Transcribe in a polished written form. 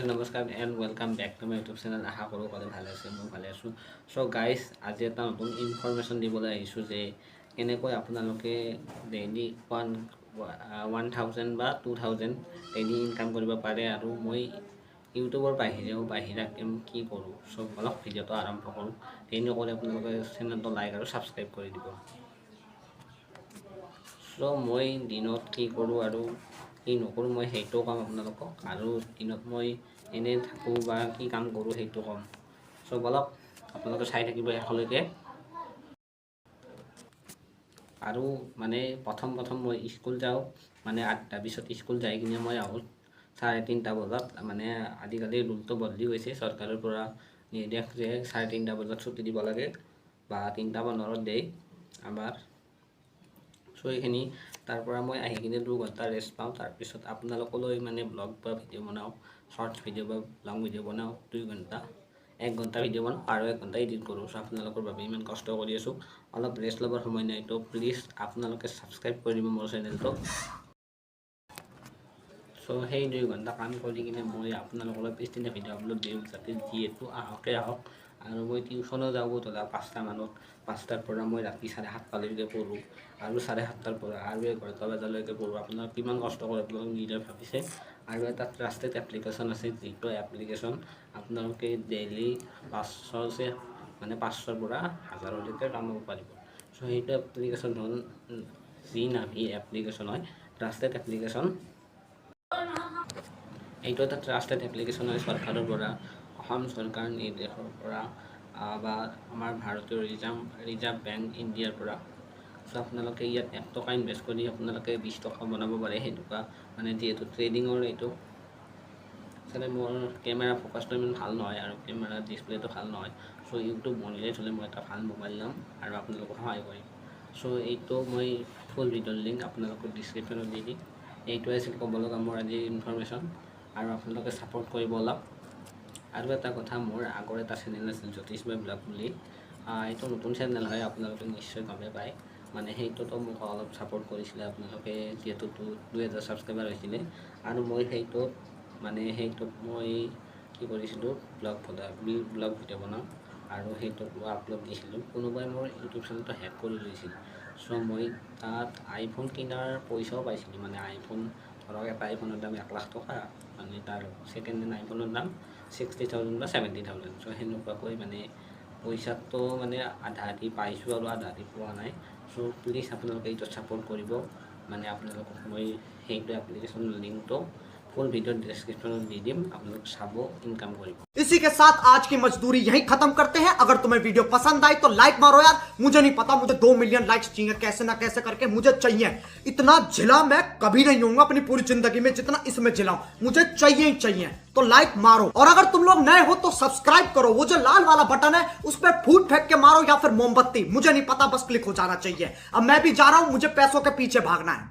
নমস্কাৰ and welcome back to my YouTube channel. আশা কৰোঁ ক'লে ভালে আছে, মই ভালে আছোঁ। চ' গাইজ, আজি এটা নতুন ইনফৰমেশ্যন দিবলৈ আহিছোঁ যে কেনেকৈ আপোনালোকে ডেইলি 1000 বা 2000 ডেইলি ইনকাম কৰিব পাৰে। আৰু মই ইউটিউবৰ বাহিৰেও বাহিৰা কাম কি কৰোঁ, চ' অলপ ভিডিঅ'টো আৰম্ভ কৰোঁ। দেৰি নকৰি আপোনালোকে চেনেলটো লাইক আৰু ছাবস্ক্ৰাইব কৰি দিব। চ' মই দিনত কি কৰোঁ আৰু কি নকৰোঁ মই সেইটো ক'ম আপোনালোকক, আৰু দিনত মই এনেই থাকোঁ বা কি কাম কৰোঁ সেইটো ক'ম। চ' বলক আপোনালোকে চাই থাকিব শেষলৈকে। আৰু মানে প্ৰথম মই স্কুল যাওঁ, মানে 8টা পিছত স্কুল যাই কিনে মই আহোঁ 3:30 বজাত। মানে আজিকালি ৰুলটো বদলি গৈছে চৰকাৰৰ পৰা, নিৰ্দেশ যে 3:30 বজাত ছুটি দিব লাগে বা 3:15 দিয়ে আমাৰ। চ' এইখিনি তাৰ পৰা মই আহি কিনে 2 ঘণ্টা ৰেষ্ট পাওঁ। তাৰপিছত আপোনালোকলৈ মানে ব্লগ বা ভিডিঅ' বনাওঁ, শ্বৰ্টছ ভিডিঅ' বা লং ভিডিঅ' বনাওঁ। 2 ঘণ্টা 1 ঘণ্টা ভিডিঅ' বনাওঁ আৰু 1 ঘণ্টা এডিট কৰোঁ। চ' আপোনালোকৰ বাবে ইমান কষ্ট কৰি আছোঁ, অলপ ৰেষ্ট ল'বৰ সময় নাই। তো প্লিজ আপোনালোকে ছাবস্ক্ৰাইব কৰি দিব মোৰ চেনেলটো। চ' সেই 2 ঘণ্টা কাম কৰি কিনে মই আপোনালোকৰ পিছদিনা ভিডিঅ' আপলোড দিওঁ, যাতে যিহেতু আহক। আৰু মই টিউশ্যনো যাওঁ ধৰা 5টা মানত। 5টাৰ পৰা মই ৰাতি 7:30লৈকে পঢ়োঁ, আৰু 7:30টাৰ পৰা আৰু 11টা বজালৈকে পঢ়োঁ। আপোনালোকে কিমান কষ্ট কৰে আপোনালোকে নিজে ভাবিছে। আৰু এটা ট্ৰাষ্টেড এপ্লিকেশ্যন আছে, যিটো এপ্লিকেশ্যন আপোনালোকে ডেইলি 500ৰ পৰা 1000লৈকে কামাব পাৰিব। চ' সেইটো এপ্লিকেশ্যন হ'ল জি-নাভি এপ্লিকেশ্যন হয়, ট্ৰাষ্টেড এপ্লিকেশ্যন। এইটো এটা ট্ৰাষ্টেড এপ্লিকেশ্যন হয় চৰকাৰৰ পৰা, অসম চৰকাৰ নিৰ্দেশৰ পৰা বা আমাৰ ভাৰতীয় ৰিজাৰ্ভ বেংক ইণ্ডিয়াৰ পৰা। চ' আপোনালোকে ইয়াত 1 টকা ইনভেষ্ট কৰি আপোনালোকে 20 টকা বনাব পাৰে। সেনেকুৱা মানে যিহেতু ট্ৰেডিঙৰ এইটো। আচলতে মোৰ কেমেৰা ফ'কাছটো ইমান ভাল নহয় আৰু কেমেৰা ডিছপ্লেটো ভাল নহয়। চ' ইউটিউব বনিলে থ'লে মই এটা ভাল মোবাইল ল'ম আৰু আপোনালোকক সহায় কৰিম। চ' এইটো মই ফুল ভিডিঅ'ৰ লিংক আপোনালোকক ডিছক্ৰিপশ্যনত দি দিম। এইটোৱে আছিল ক'ব লগা মোৰ আজিৰ ইনফৰমেশ্যন, আৰু আপোনালোকে ছাপোৰ্ট কৰিব অলপ। আৰু এটা কথা, মোৰ আগৰ এটা চেনেল আছিল জ্যোতিষময় ব্লগ বুলি। এইটো নতুন চেনেল হয়, আপোনালোকে নিশ্চয় গমেই পায়। মানে সেইটোতো মোক অলপ ছাপোৰ্ট কৰিছিলে আপোনালোকে, যিহেতু 2000 ছাবস্ক্ৰাইবাৰ হৈছিলে। আৰু মই সেইটোত মই কি কৰিছিলোঁ, ব্লগ ভিডিঅ' বনাওঁ আৰু সেইটোত মই আপলোড দিছিলোঁ। কোনোবাই মোৰ ইউটিউব চেনেলটো হেক কৰি লৈছিল। চ' মই তাত আইফোন কিনাৰ পইচাও পাইছিলোঁ। মানে আইফোন ধৰক এটা আইফোনৰ দাম 1 লাখ টকা, মানে তাৰ ছেকেণ্ড হেণ্ড আইফোনৰ দাম 60,000 বা 70,000। চ' সেনেকুৱাকৈ মানে পইচাটো মানে আধা আধি পাইছোঁ আৰু আধা আধি পোৱা নাই। চ' প্লিজ আপোনালোকে এইটো ছাপোৰ্ট কৰিব। মানে আপোনালোকক মই সেইটো এপ্লিকেশ্যনৰ লিংকটো ফুল ভিডিঅ' ডিছক্ৰিপশ্যনত দি দিম, আপোনালোক চাব, ইনকাম কৰিব। इसी के साथ आज की मजदूरी यहीं खत्म करते हैं। अगर तुम्हें वीडियो पसंद आई तो लाइक मारो यार। मुझे नहीं पता, मुझे 2 मिलियन लाइक्स चाहिए, कैसे ना कैसे करके मुझे चाहिए। इतना झिला मैं कभी नहीं होऊंगा अपनी पूरी जिंदगी में जितना इसमें झिलाऊं, मुझे चाहिए ही चाहिए। तो लाइक मारो, और अगर तुम लोग नए हो तो सब्सक्राइब करो। वो जो लाल वाला बटन है उस पर फूट फेंक के मारो या फिर मोमबत्ती, मुझे नहीं पता, बस क्लिक हो जाना चाहिए। अब मैं भी जा रहा हूं, मुझे पैसों के पीछे भागना है।